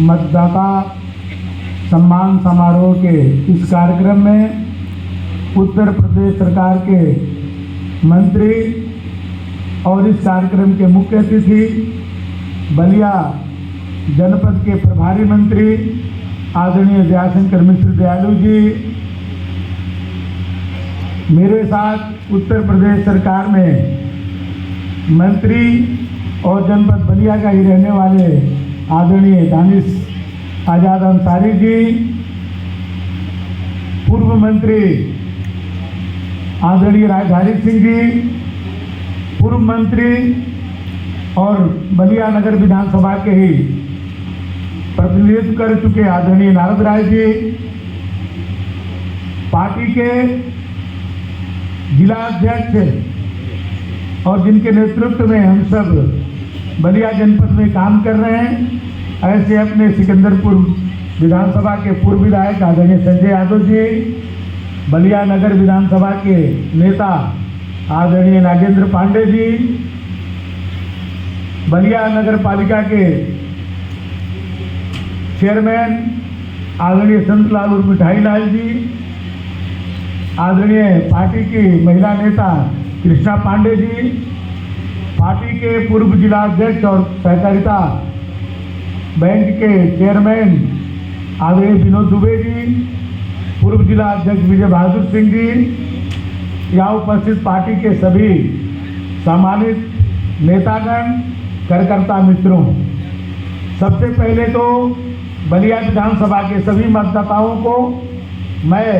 मतदाता सम्मान समारोह के इस कार्यक्रम में उत्तर प्रदेश सरकार के मंत्री और इस कार्यक्रम के मुख्य अतिथि बलिया जनपद के प्रभारी मंत्री आदरणीय दयाशंकर मिश्र दयालु जी, मेरे साथ उत्तर प्रदेश सरकार में मंत्री और जनपद बलिया का ही रहने वाले आदरणीय दानिश आजाद अंसारी जी, पूर्व मंत्री आदरणीय राजधारी सिंह जी, पूर्व मंत्री और बलिया नगर विधानसभा के ही प्रतिनिधित्व कर चुके आदरणीय नारद राय जी, पार्टी के जिला अध्यक्ष और जिनके नेतृत्व में हम सब बलिया जनपद में काम कर रहे हैं, ऐसे अपने सिकंदरपुर विधानसभा के पूर्व विधायक आदरणीय संजय यादव जी, बलिया नगर विधानसभा के नेता आदरणीय नागेंद्र पांडे जी, बलिया नगर पालिका के चेयरमैन आदरणीय संतलाल उर्फ मिठाई लाल जी, आदरणीय पार्टी की महिला नेता कृष्णा पांडे जी, पार्टी के पूर्व जिला अध्यक्ष और सहकारिता बैंक के चेयरमैन आदरणीय विनोद दुबे जी, पूर्व जिला अध्यक्ष विजय बहादुर सिंह जी, यहाँ उपस्थित पार्टी के सभी सम्मानित नेतागण, कार्यकर्ता मित्रों, सबसे पहले तो बलिया विधानसभा के सभी मतदाताओं को मैं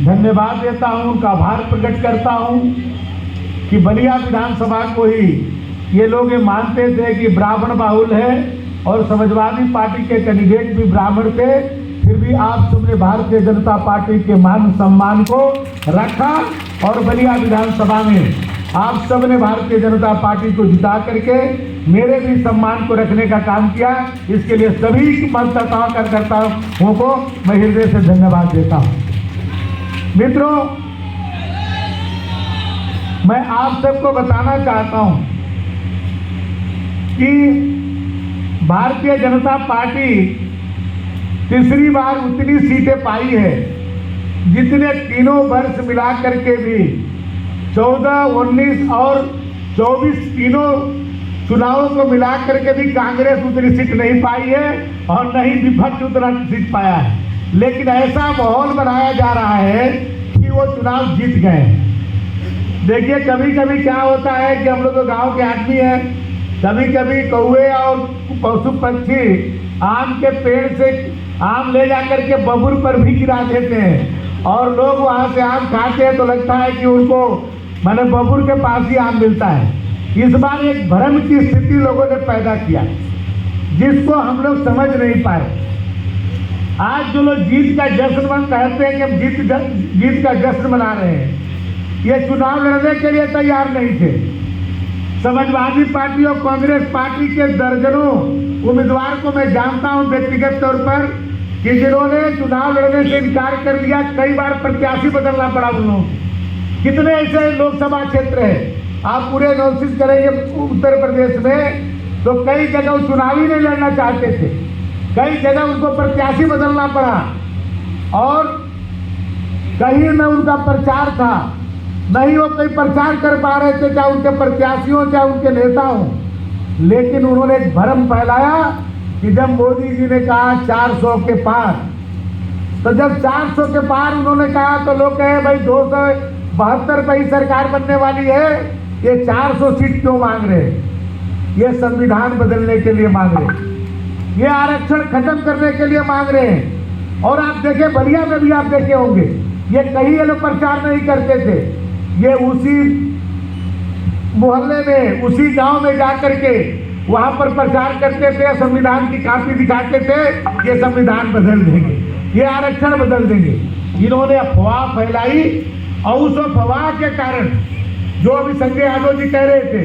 धन्यवाद देता हूं, उनका आभार प्रकट करता हूं कि बलिया विधानसभा को ही ये लोग ये मानते थे कि ब्राह्मण बाहुल है और समाजवादी पार्टी के कैंडिडेट भी ब्राह्मण थे, फिर भी आप सबने भारतीय जनता पार्टी के मान सम्मान को रखा और बलिया विधानसभा में आप सबने भारतीय जनता पार्टी को जिता करके मेरे भी सम्मान को रखने का काम किया। इसके लिए सभी मतदाताओं कार्यकर्ताओं को मैं हृदय से धन्यवाद देता हूं। मित्रों, मैं आप सबको बताना चाहता हूं कि भारतीय जनता पार्टी तीसरी बार उतनी सीटें पाई है जितने तीनों वर्ष मिला करके भी 14, 19 और 24 तीनों चुनावों को मिला करके भी कांग्रेस उतनी सीट नहीं पाई है और न ही विपक्ष उतना सीट पाया है। लेकिन ऐसा माहौल बनाया जा रहा है कि वो चुनाव जीत गए। देखिए, कभी कभी क्या होता है कि हम लोग तो गांव के आदमी हैं, कभी कभी कौवे और पशु पक्षी आम के पेड़ से आम ले जाकर के बबूर पर भी गिरा देते हैं और लोग वहां से आम खाते हैं तो लगता है कि उनको माने बबूर के पास ही आम मिलता है। इस बार एक भ्रम की स्थिति लोगों ने पैदा किया जिसको हम लोग समझ नहीं पाए। आज जो लोग जीत का जश्न कहते हैं कि हम जीत का जश्न मना रहे हैं, ये चुनाव लड़ने के लिए तैयार नहीं थे। समाजवादी पार्टी और कांग्रेस पार्टी के दर्जनों उम्मीदवार को मैं जानता हूं व्यक्तिगत तौर पर कि जिन्होंने चुनाव लड़ने से इनकार कर दिया, कई बार प्रत्याशी बदलना पड़ा उन्होंने। कितने ऐसे लोकसभा क्षेत्र है, आप पूरे एनालिसिस करेंगे उत्तर प्रदेश में तो कई जगह वो चुनाव ही नहीं लड़ना चाहते थे, कई जगह उनको प्रत्याशी बदलना पड़ा और कहीं में उनका प्रचार था, नहीं वो कहीं प्रचार कर पा रहे थे, चाहे उनके प्रत्याशियों चाहे उनके नेता हों। लेकिन उन्होंने एक भ्रम फैलाया कि जब मोदी जी ने कहा 400 के पार, तो जब 400 के पार उन्होंने कहा तो लोग कहे भाई 272 पर ही सरकार बनने वाली है, ये 400 सीट क्यों मांग रहे हैं? ये संविधान बदलने के लिए मांग रहे हैं, ये आरक्षण खत्म करने के लिए मांग रहे हैं। और आप देखें, बलिया में भी आप देखे होंगे, ये कहीं ये लोग प्रचार नहीं करते थे, ये उसी मोहल्ले में उसी गांव में जाकर के वहां पर प्रचार करते थे, संविधान की कॉपी दिखाते थे, ये संविधान बदल देंगे, ये आरक्षण बदल देंगे। इन्होंने अफवाह फैलाई और उस अफवाह के कारण जो अभी संजय यादव जी कह रहे थे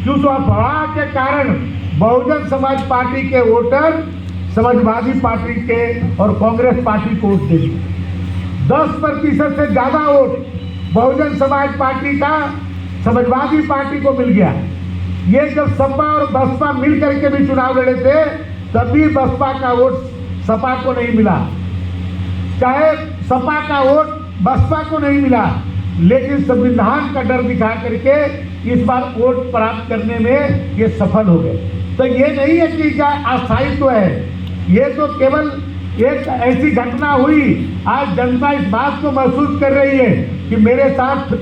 कि उस अफवाह के कारण बहुजन समाज पार्टी के वोटर समाजवादी पार्टी के और कांग्रेस पार्टी को वोट दे दिए। 10% से ज्यादा वोट बहुजन समाज पार्टी का समाजवादी पार्टी को मिल गया। ये जब सपा और बसपा मिल करके भी चुनाव लड़े थे तभी बसपा का वोट सपा को नहीं मिला, चाहे सपा का वोट बसपा को नहीं मिला, लेकिन संविधान का डर दिखा करके इस बार वोट प्राप्त करने में ये सफल हो गए। तो ये नहीं है कि क्या अस्थायित्व है, ये तो केवल एक ऐसी घटना हुई। आज जनता इस बात को महसूस कर रही है कि मेरे साथ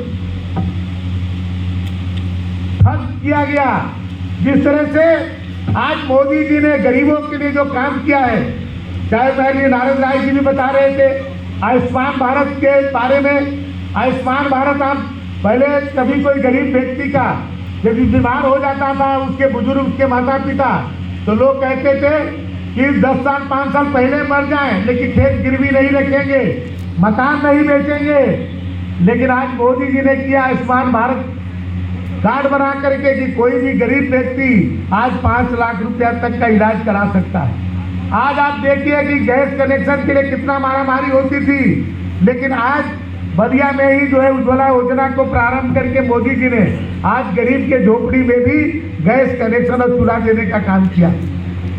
ठग किया गया। जिस तरह से आज मोदी जी ने गरीबों के लिए जो काम किया है, चाहे पहले नारायण राय जी भी बता रहे थे आयुष्मान भारत के बारे में। आयुष्मान भारत, आप पहले कभी कोई गरीब व्यक्ति का जब बीमार हो जाता था, उसके बुजुर्ग के माता पिता, तो लोग कहते थे कि 10 साल 5 साल पहले मर जाएं, लेकिन खेत गिरवी नहीं रखेंगे, मकान नहीं बेचेंगे। लेकिन आज मोदी जी ने किया आयुष्मान भारत कार्ड बना करके कि कोई भी गरीब व्यक्ति आज 5 लाख रुपया तक का इलाज करा सकता है। आज आप देखिए कि गैस कनेक्शन के लिए कितना मारामारी होती थी, लेकिन आज बलिया में ही जो है उज्ज्वला योजना को प्रारंभ करके मोदी जी ने आज गरीब के झोपड़ी में भी गैस कनेक्शन और चूल्हा देने का काम किया।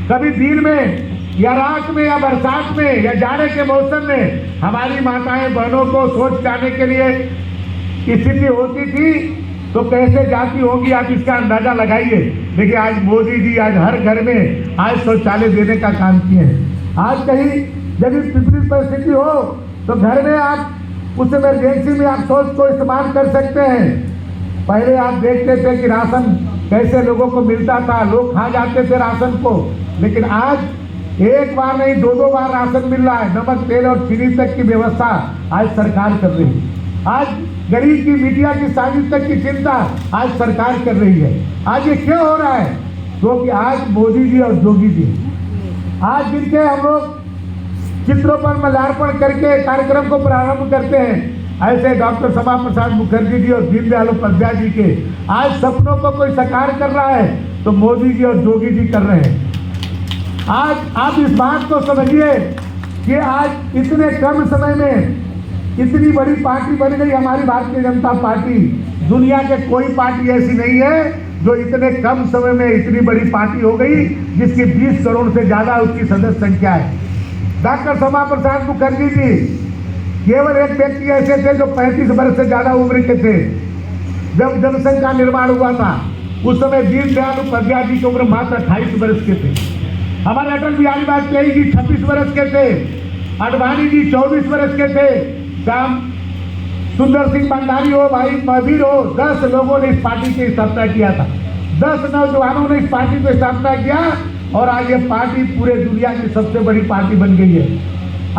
कभी दिन में या रात में या बरसात में या जाड़े के मौसम में हमारी माताएं बहनों को शौच जाने के लिए स्थिति होती थी तो कैसे जाती होगी, आप इसका अंदाजा लगाइए। देखिए आज मोदी जी आज हर घर में आज शौचालय देने का काम किए हैं। आज कहीं जब विपरीत परिस्थिति हो तो घर में आप उस इमरजेंसी में आप शौच को इस्तेमाल कर सकते हैं। पहले आप देखते थे कि राशन कैसे लोगों को मिलता था, लोग खा जाते थे राशन को, लेकिन आज एक बार नहीं 2-2 बार राशन मिल रहा है। नमक तेल और चीनी तक की व्यवस्था आज सरकार कर रही है। आज गरीब की मीडिया की साजिश तक की चिंता आज सरकार कर रही है। आज ये क्यों हो रहा है? क्योंकि आज मोदी जी और योगी जी आज जिनके हम लोग चित्रों पर माल्यार्पण करके कार्यक्रम को प्रारंभ करते हैं, ऐसे डॉक्टर श्यामा प्रसाद मुखर्जी जी और दीनदयाल उपाध्याय जी के आज सपनों को कोई साकार कर रहा है तो मोदी जी और योगी जी कर रहे हैं। आज आप इस बात को समझिए कि आज इतने कम समय में इतनी बड़ी पार्टी बन गई हमारी भारतीय जनता पार्टी। दुनिया के कोई पार्टी ऐसी नहीं है जो इतने कम समय में इतनी बड़ी पार्टी हो गई, जिसकी 20 करोड़ से ज्यादा उसकी सदस्य संख्या है। डॉक्टर श्यामा प्रसाद मुखर्जी जी केवल एक व्यक्ति ऐसे थे जो 35 वर्ष से ज्यादा उम्र के थे। जब जनसंघ का निर्माण हुआ था उस समय दीनदयाल उपाध्याय जी की उम्र मात्र 28 वर्ष के थे। हमारे अटल बिहारी वाजपेयी जी 26 वर्ष के थे। अडवाणी जी 24 वर्ष के थे। श्याम सुंदर सिंह भंडारी हो, भाई महावीर हो, 10 लोगों ने इस पार्टी की स्थापना किया था। 10 नौजवानों ने इस पार्टी को स्थापना किया और आज ये पार्टी पूरे दुनिया की सबसे बड़ी पार्टी बन गई है।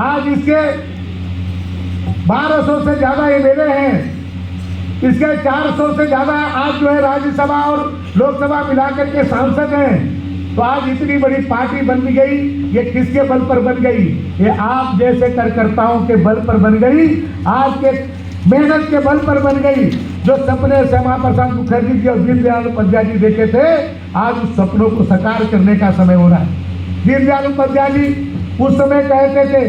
आज इसके 1200 से ज्यादा एमएलए हैं, इसके 400 से ज्यादा आज जो है राज्यसभा और लोकसभा मिलाकर के सांसद हैं। तो आज इतनी बड़ी पार्टी बन गई, ये किसके बल पर बन गई? ये आप जैसे कार्यकर्ताओं के बल पर बन गई, आपके मेहनत के बल पर बन गई। जो सपने श्यामा प्रसाद मुखर्जी जी और दीनदयाल उपाध्याय जी देखे थे, आज उस सपनों को साकार करने का समय हो रहा है। दीनदयाल उपाध्याय जी उस समय कहते थे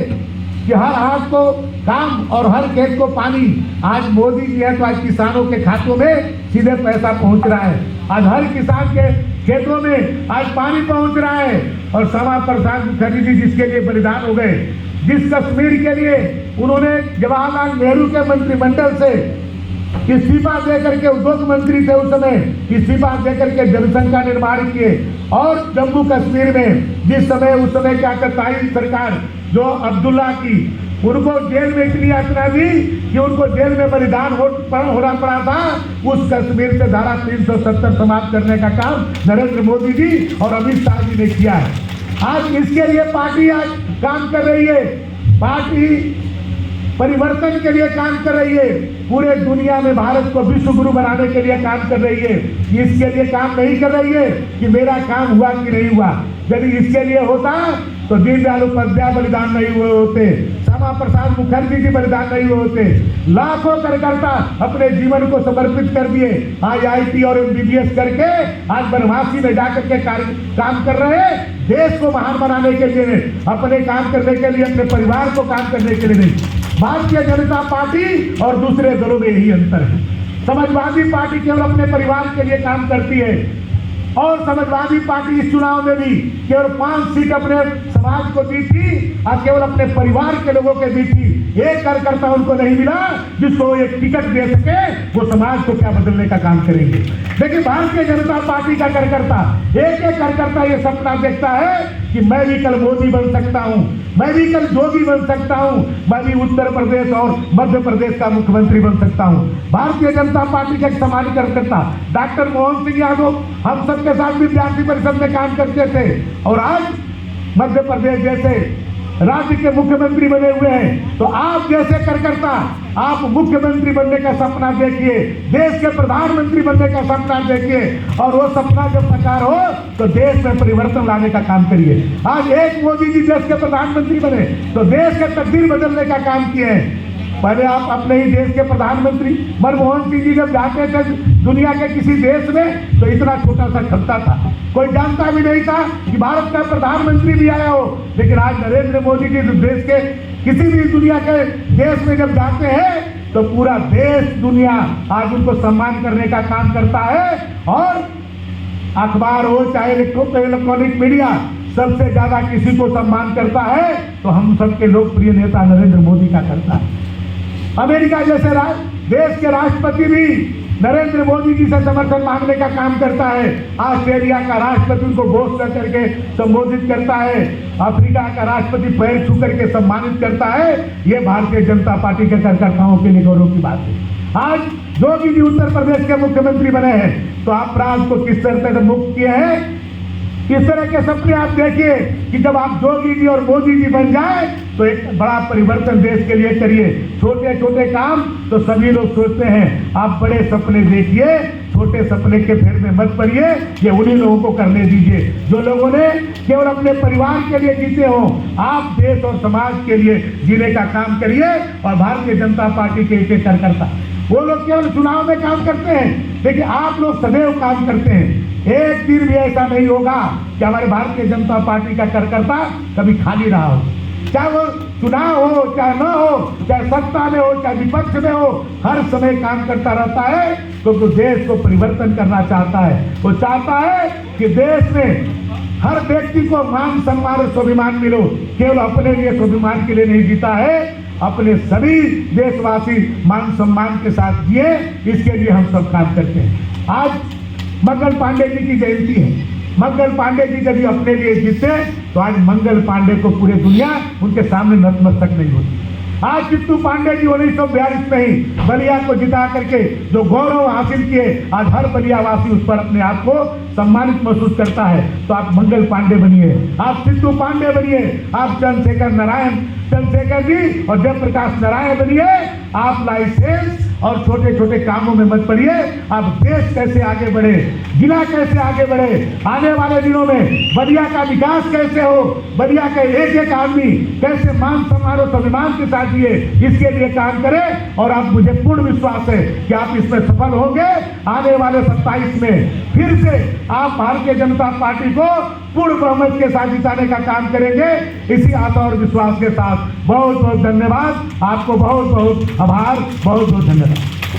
कि हर हाथ को काम और हर खेत को पानी। आज मोदी जी है तो आज किसानों के खातों में सीधे पैसा पहुंच रहा है। आज हर किसान के खेतों में आज पानी पहुंच रहा है। और श्यामा प्रसाद मुखर्जी जी जिसके लिए बलिदान हो गए, जिस कश्मीर के लिए उन्होंने जवाहरलाल नेहरू के मंत्रिमंडल से इस्तीफा देकर के, उद्योग मंत्री थे उस समय, इस्तीफा देकर के जनसंघ का निर्माण किए। और जम्मू कश्मीर में जिस समय उस समय क्या करता सरकार जो अब्दुल्ला की, उनको जेल में इतनी यातना दी कि उनको जेल में बलिदान होना पड़ा था। उस कश्मीर से धारा 370 समाप्त करने का काम नरेंद्र मोदी जी और अमित शाह जी ने किया है। आज इसके लिए पार्टी आज काम कर रही है। पार्टी परिवर्तन के लिए काम कर रही है। पूरे दुनिया में भारत को विश्व गुरु बनाने के लिए काम कर रही है। इसके लिए काम नहीं कर रही है कि मेरा काम हुआ कि नहीं हुआ। यदि इसके लिए होता तो दीनदयाल उपाध्याय बलिदान नहीं हुए होते, श्यामा प्रसाद मुखर्जी जी बलिदान नहीं हुए होते। लाखों कार्यकर्ता अपने जीवन को समर्पित कर दिए। आज IIT और MBBS करके आज बनवासी में जाकर के काम कर रहे हैं। देश को महान बनाने के लिए नहीं, अपने काम करने के लिए, अपने परिवार को काम करने के लिए नहीं। भारतीय जनता पार्टी और दूसरे दलों में यही अंतर है। समाजवादी पार्टी केवल अपने परिवार के लिए काम करती है। और समाजवादी पार्टी इस चुनाव में भी केवल 5 सीट अपने समाज को दी थी और केवल अपने परिवार के लोगों के दी थी। एक कार्यकर्ता उनको नहीं मिला जिसको एक टिकट दे सके, वो समाज को क्या बदलने का काम करेंगे। देखिए भारतीय जनता पार्टी का कार्यकर्ता, एक एक कार्यकर्ता ये सपना देखता है कि मैं भी कल मोदी बन सकता हूं, मैं भी कल जोगी बन सकता हूं, मैं भी उत्तर प्रदेश और मध्य प्रदेश का मुख्यमंत्री बन सकता हूं। भारतीय जनता पार्टी का एक सामाजिक कार्यकर्ता डॉक्टर मोहन सिंह यादव हम सबके साथ विद्यार्थी परिषद में काम करते थे और आज मध्य प्रदेश जैसे राज्य के मुख्यमंत्री बने हुए हैं। तो आप जैसे कार्यकर्ता आप मुख्यमंत्री बनने का सपना देखिए, देश के प्रधानमंत्री बनने का सपना देखिए और वो सपना जब साकार हो तो देश में परिवर्तन लाने का काम करिए। आज एक मोदी जी देश के प्रधानमंत्री बने तो देश के तकदीर बदलने का काम किए हैं। पहले आप अपने ही देश के प्रधानमंत्री मनमोहन सिंह जी जब जाते थे दुनिया के किसी देश में तो इतना छोटा सा खत्ता था, कोई जानता भी नहीं था कि भारत का प्रधानमंत्री भी आया हो। लेकिन आज नरेंद्र मोदी जी देश के किसी भी दुनिया के देश में जब जाते हैं तो पूरा देश दुनिया आज उनको सम्मान करने का काम करता है। और अखबार हो चाहे इलेक्ट्रॉनिक मीडिया सबसे ज्यादा किसी को सम्मान करता है तो हम सबके लोकप्रिय नेता नरेंद्र मोदी का करता है। अमेरिका जैसे देश के राष्ट्रपति भी नरेंद्र मोदी जी से समर्थन मांगने का काम करता है। ऑस्ट्रेलिया का राष्ट्रपति उनको घोषणा करके संबोधित करता है, अफ्रीका का राष्ट्रपति पैर छू करके सम्मानित करता है। ये भारतीय जनता पार्टी के कार्यकर्ताओं के लिए गौरव की बात है। आज जोगी जी उत्तर प्रदेश के मुख्यमंत्री बने हैं तो अपराध को किस तरह से मुक्त किए हैं। इस तरह के सपने आप देखिए कि जब आप जोगी जी और मोदी जी बन जाए तो एक बड़ा परिवर्तन देश के लिए करिए। छोटे छोटे काम तो सभी लोग सोचते हैं, आप बड़े सपने देखिए, छोटे सपने के फेर में मत पड़िए। ये उन्हीं लोगों को करने दीजिए जो लोगों ने केवल अपने परिवार के लिए जीते हो। आप देश और समाज के लिए जीने का काम करिए। और भारतीय जनता पार्टी के एक कार्यकर्ता वो लोग केवल चुनाव में काम करते हैं, लेकिन आप लोग सदैव काम करते हैं। एक दिन भी ऐसा नहीं होगा कि हमारे भारतीय जनता पार्टी का कार्यकर्ता कभी खाली रहा हो, चाहे वो चुनाव हो चाहे न हो, चाहे सत्ता में हो चाहे विपक्ष में हो, हर समय काम करता रहता है क्योंकि देश को परिवर्तन करना चाहता है। वो चाहता है कि देश में हर व्यक्ति को मान सम्मान और स्वाभिमान मिलो। केवल अपने लिए स्वाभिमान के लिए नहीं जीता है, अपने सभी देशवासी मान सम्मान के साथ जिए, इसके लिए हम सब काम करते हैं। आज मंगल पांडे जी की जयंती है। मंगल पांडे जी जब अपने लिए जीते तो आज मंगल पांडे को पूरे दुनिया उनके सामने नतमस्तक नहीं होती। आज चित्तू पांडे जी 1942 में ही बलिया को जिता करके जो गौरव हासिल किए, आज हर बलियावासी उस पर अपने आप को सम्मानित महसूस करता है। तो आप मंगल पांडे बनिए, आप चित्तू पांडे बनिए, आप चंद्रशेखर जी और जयप्रकाश नारायण बनिए। आप लाइसेंस और छोटे छोटे कामों में मत पड़िए। आप देश कैसे आगे बढ़े, जिला कैसे आगे बढ़े, आने वाले दिनों में बलिया का विकास कैसे हो, बलिया के एक एक आदमी कैसे मान सम्मान और स्वाभिमान के साथ जिए, इसके लिए काम करें। और आप मुझे पूर्ण विश्वास है कि आप इसमें सफल होंगे। आने वाले 27 में फिर से आप भारतीय जनता पार्टी को पूर्ण बहुमत के साथ जिताने का काम करेंगे। इसी आशा और विश्वास के साथ बहुत बहुत धन्यवाद। आपको बहुत बहुत आभार, बहुत बहुत धन्यवाद।